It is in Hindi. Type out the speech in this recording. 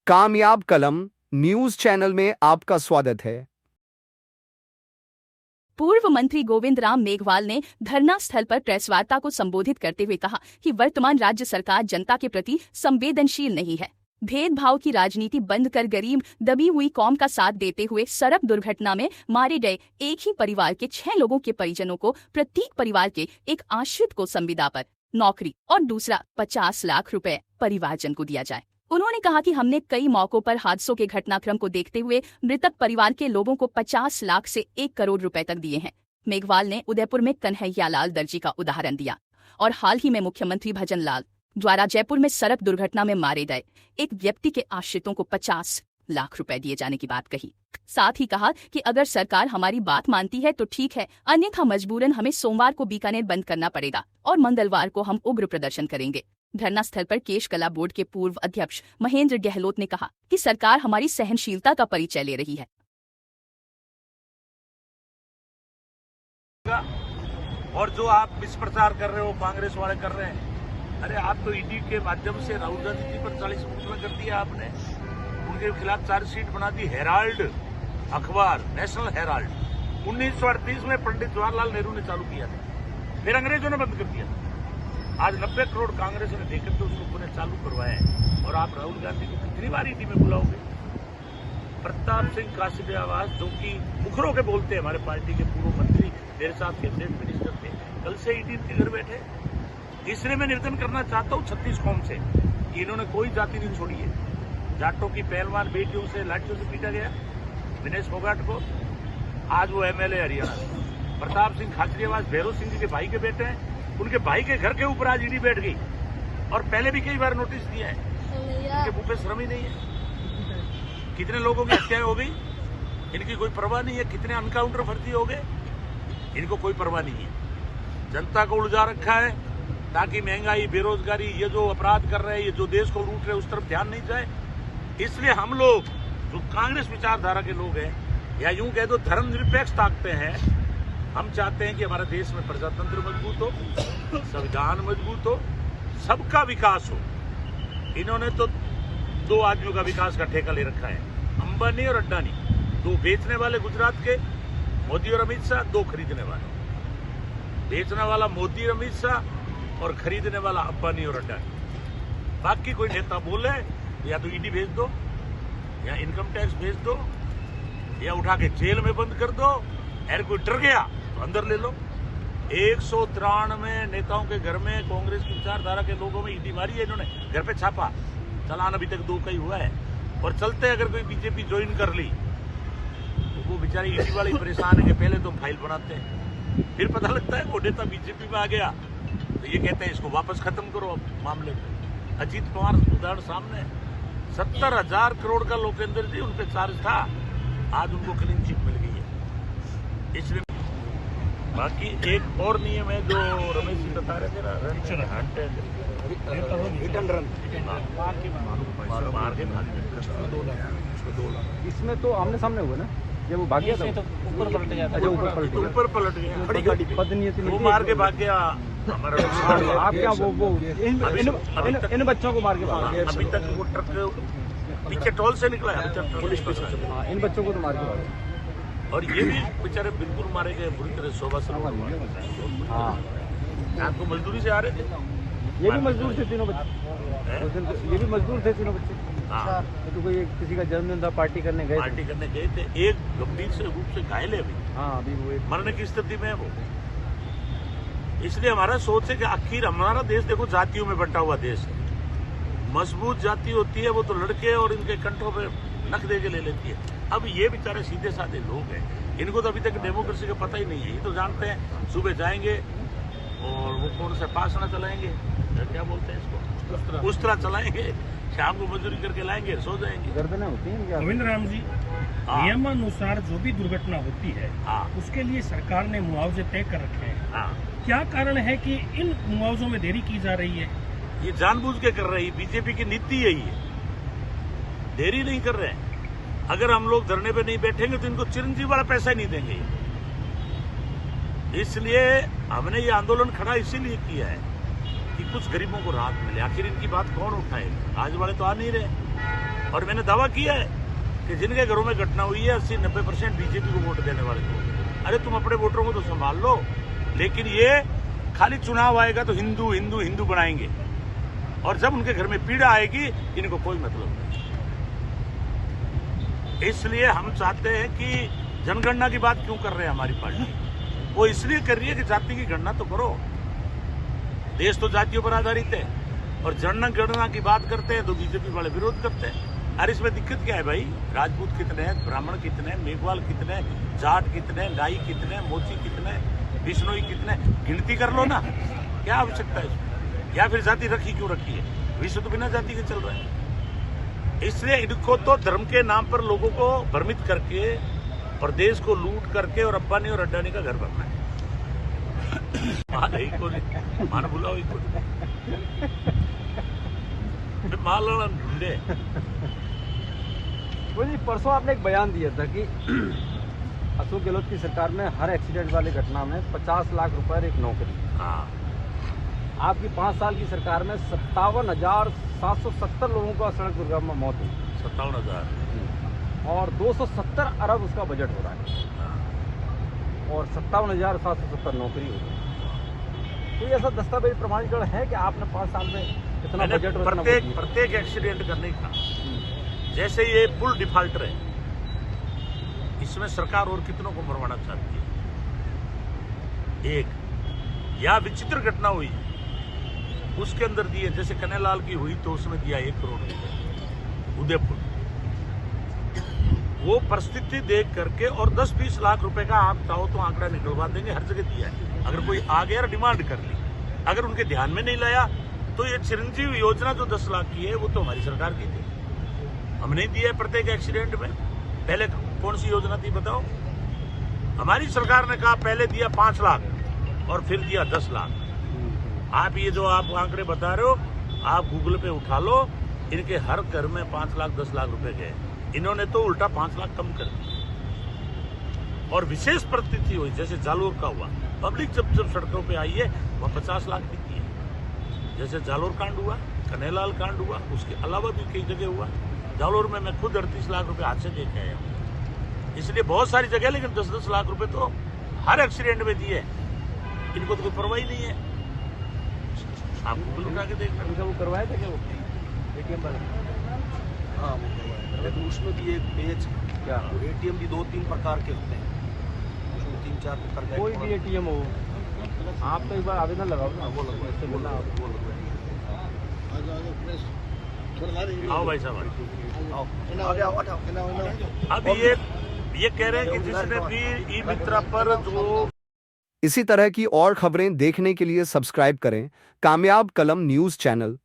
कामयाब कलम न्यूज चैनल में आपका स्वागत है। पूर्व मंत्री गोविंद राम मेघवाल ने धरना स्थल पर प्रेस वार्ता को संबोधित करते हुए कहा कि वर्तमान राज्य सरकार जनता के प्रति संवेदनशील नहीं है। भेदभाव की राजनीति बंद कर गरीब दबी हुई कौम का साथ देते हुए सड़क दुर्घटना में मारे गए एक ही परिवार के 6 लोगों के परिजनों को प्रत्येक परिवार के एक आश्रित को संविदा पर नौकरी और दूसरा 50 लाख रुपए परिवारजन को दिया जाए। उन्होंने कहा कि हमने कई मौकों पर हादसों के घटनाक्रम को देखते हुए मृतक परिवार के लोगों को 50 लाख से 1 करोड़ रुपए तक दिए हैं। मेघवाल ने उदयपुर में कन्हैयालाल दर्जी का उदाहरण दिया और हाल ही में मुख्यमंत्री भजन लाल द्वारा जयपुर में सड़क दुर्घटना में मारे गए एक व्यक्ति के आश्रितों को 50 लाख रुपए दिए जाने की बात कही। साथ ही कहा कि अगर सरकार हमारी बात मानती है तो ठीक है, अन्यथा मजबूरन हमें सोमवार को बीकानेर बंद करना पड़ेगा और मंगलवार को हम उग्र प्रदर्शन करेंगे। धरना स्थल पर केश कला बोर्ड के पूर्व अध्यक्ष महेंद्र गहलोत ने कहा कि सरकार हमारी सहनशीलता का परिचय ले रही है। और जो आप विषप्रचार कर रहे हो, कांग्रेस वाले कर रहे हैं, अरे आप तो ईडी के माध्यम से राहुल गांधी जी पर 40 मुकदमा कर दिया आपने, उनके खिलाफ चार्जशीट बना दी। हेराल्ड अखबार, नेशनल हेराल्ड 1938 में पंडित जवाहरलाल नेहरू ने चालू किया था, फिर अंग्रेजों ने बंद कर दिया था। आज 90 करोड़ कांग्रेस ने देकर तो उसको पुनः चालू करवाया है। और आप राहुल गांधी को कितनी बार ईडी में बुलाओगे? प्रताप सिंह कासिफियावास, जो कि मुखरों के बोलते हैं, हमारे पार्टी के पूर्व मंत्री, मेरे साथ कैबिनेट मिनिस्टर थे, कल से ईडी के घर बैठे। इसलिए मैं निवेदन करना चाहता हूँ 36 कौम से कि इन्होंने कोई जाति नहीं छोड़ी है। जाटों की पहलवान बेटियों से लाठियों से पीटा गया, विनेश फोगाट को, आज वो एमएलए हरियाणा। प्रताप सिंह खाचरियावास भैरव सिंह जी के भाई के बेटे हैं, उनके भाई के घर के ऊपर आज ईडी बैठ गई और पहले भी कई बार नोटिस दिया है। इनके मुंह पे शर्म ही नहीं है। कितने लोगों की हत्याएं हो गई, इनकी कोई परवाह नहीं है। कितने अनकाउंटर फर्जी हो गए, इनको कोई परवाह नहीं है। जनता को उलझा रखा है ताकि महंगाई, बेरोजगारी, ये जो अपराध कर रहे हैं, ये जो देश को लूट रहे हैं, उस तरफ ध्यान नहीं जाए। इसलिए हम लोग जो कांग्रेस विचारधारा के लोग हैं, या यूं कह दो धर्मनिरपेक्ष ताकते हैं, हम चाहते हैं कि हमारे देश में प्रजातंत्र मजबूत हो, संविधान मजबूत हो, सबका विकास हो। इन्होंने तो 2 आदमियों का विकास का ठेका ले रखा है, अंबानी और अड्डानी, 2 बेचने वाले गुजरात के, मोदी और अमित शाह, 2 खरीदने वाले। बेचने वाला मोदी और अमित शाह और खरीदने वाला अंबानी और अड्डानी। बाकी कोई नेता बोले या तो ईडी भेज दो, या इनकम टैक्स भेज दो, या उठा के जेल में बंद कर दो। अगर कोई डर गया तो अंदर ले लो। 193 नेताओं के घर में कांग्रेस की विचारधारा के लोगों में ईडी मारी है इन्होंने, घर पे छापा। चालान अभी तक 2 का ही हुआ है। और चलते अगर कोई बीजेपी ज्वाइन कर ली तो वो बेचारी ईडी वाले परेशान है कि पहले तो फाइल बनाते हैं, फिर पता लगता है वो नेता बीजेपी में आ गया तो ये कहते हैं इसको वापस खत्म करो मामले में। अजीत पवार उदाहरण सामने है, 70,000 करोड़ का लोकेंद्र जी उन पे चार्ज था, आज उनको क्लीन चिट मिल गई है। इसलिए बाकी एक और नियम है जो रमेश जी बता रहे थे ना, इसमें तो आमने सामने हुआ ना, जब वो भाग गया था तो ऊपर पलट गया था। ऊपर पलट गया, खड़ी गाड़ी पदनीयत वो मार के भाग गया। आप क्या वो इन बच्चों को मार के भाग गया। अभी तक वो ट्रक पीछे टोल से निकला है, पुलिस हाँ, इन बच्चों को तो मार के भाग गया। और ये भी बेचारे बिल्कुल मारे गए बुरी तरह। शोभा हाँ, आपको मजदूरी से आ रहे थे, ये भी मजदूर थे तीनों बच्चे, ये भी मजदूर थे तीनों बच्चे। हाँ, तो कोई किसी का जन्मदिन था, पार्टी करने गए थे। एक गंभीर से रूप से घायल है अभी। हाँ, अभी वो एक मरने की स्थिति में है वो। इसलिए हमारा सोच है कि आखिर हमारा देश देखो जातियों में बंटा हुआ देश है। मजबूत जाति होती है वो तो लड़के और इनके कंठों पे नख दे के ले लेती है। अब ये बेचारे सीधे साधे लोग हैं, इनको तो अभी तक डेमोक्रेसी का पता ही नहीं है। ये तो जानते हैं सुबह जाएंगे और वो कौन सा पासना चलाएंगे, क्या बोलते हैं इसको, उस तरह चलाएंगे, शाम को मजदूरी करके लाएंगे, सो जाएंगे। गर्दनें होती हैं। गोविंद राम जी, नियमानुसार जो भी दुर्घटना होती है उसके लिए सरकार ने मुआवजे तय कर रखे हैं। क्या कारण है कि इन मुआवजों में देरी की जा रही है? ये जानबूझ के कर रही है, बीजेपी की नीति यही है, देरी नहीं कर रहे हैं। अगर हम लोग धरने पे नहीं बैठेंगे तो इनको चिरंजीवी वाला पैसा ही नहीं देंगे। इसलिए हमने ये आंदोलन खड़ा इसीलिए किया है कि कुछ गरीबों को राहत मिले। आखिर इनकी बात कौन उठाए? आज वाले तो आ नहीं रहे। और मैंने दावा किया है कि जिनके घरों में घटना हुई है 80-90% बीजेपी को वोट देने वाले लोग। अरे तुम अपने वोटरों को तो संभाल लो, लेकिन ये खाली चुनाव आएगा तो हिंदू हिंदू हिंदू बनाएंगे, और जब उनके घर में पीड़ा आएगी इनको कोई मतलब नहीं। इसलिए हम चाहते हैं कि जनगणना की बात क्यों कर रहे हैं हमारी पार्टी, वो इसलिए कर रही है कि जाति की गणना तो करो। देश तो जातियों पर आधारित है, और जनगणना की बात करते हैं तो बीजेपी वाले विरोध करते हैं। अरे इसमें दिक्कत क्या है भाई? राजपूत कितने हैं, ब्राह्मण कितने हैं, मेघवाल कितने हैं, जाट कितने हैं, नाई कितने हैं, मोची कितने हैं, बिश्नोई कितने हैं, गिनती कर लो ना। क्या आवश्यकता है इसमें? या फिर जाति रखी क्यों रखी है? विश्व तो बिना जाति के चल रहा है। इसलिए इनको तो धर्म के नाम पर लोगों को भ्रमित करके और देश को लूट करके और अब्बानी और अड्डानी का घर बनना है। मान बुलाओ माल ढूंढे। वो जी परसों आपने एक बयान दिया था कि अशोक गहलोत की सरकार में हर एक्सीडेंट वाली घटना में 50 लाख रुपए एक नौकरी। हाँ, आपकी 5 साल की सरकार में 57,770 लोगों का सड़क दुर्घटना में मौत हुई। 57,000 और 270 अरब उसका बजट हो रहा है, और 57,770 नौकरी हो गई। कोई ऐसा दस्तावेज प्रमाणीकरण है कि आपने 5 साल में इतना बजट प्रत्येक एक्सीडेंट करने का। जैसे ये पुल डिफाल्टर है, इसमें सरकार और कितनों को मरवाना चाहती है? एक या विचित्र घटना हुई उसके अंदर दिए, जैसे कन्हैयालाल की हुई तो उसमें दिया 1 करोड़ रुपए उदयपुर। वो परिस्थिति देख करके और 10-20 लाख रुपए का आप चाहो तो आंकड़ा निकलवा देंगे, हर जगह दिया है। अगर कोई आ गया और डिमांड कर ली, अगर उनके ध्यान में नहीं लाया तो ये चिरंजीव योजना जो 10 लाख की है वो तो हमारी सरकार की थी, हमने ही दिया है प्रत्येक एक्सीडेंट में। पहले कौन सी योजना थी बताओ? हमारी सरकार ने कहा पहले दिया 5 लाख और फिर दिया 10 लाख। आप ये जो आप आंकड़े बता रहे हो, आप गूगल पे उठा लो, इनके हर घर में 5 लाख 10 लाख रुपए गए। इन्होंने तो उल्टा 5 लाख कम कर दिया। और विशेष परिस्थिति हुई जैसे जालोर का हुआ, पब्लिक जब सड़कों पे आई है वह 50 लाख की है। जैसे जालोर कांड हुआ, कन्हैयालाल कांड हुआ, उसके अलावा भी कई जगह हुआ। जालोर में मैं खुद 38 लाख रुपए हाथ से देके आया हूँ। इसलिए बहुत सारी जगह, लेकिन 10-10 लाख रुपए तो हर एक्सीडेंट में दिए। इनको तो कोई परवाह ही नहीं है। आप गूगल उठा के देखना। वो करवाया था क्या वो एटीएम पर? हाँ वो करवाया, लेकिन उसमें भी एक पेज क्या एटीएम भी 2-3 प्रकार के होते हैं, उसमें 3-4 प्रकार का। कोई भी एटीएम हो, आप तो एक बार आवेदन लगाओ ना, वो लगवाए। आओ भाई साहब, आओ। अब ये कह रहे हैं कि जिसने भी ई मित्रा पर जो इसी तरह की और खबरें देखने के लिए सब्सक्राइब करें कामयाब कलम न्यूज़ चैनल।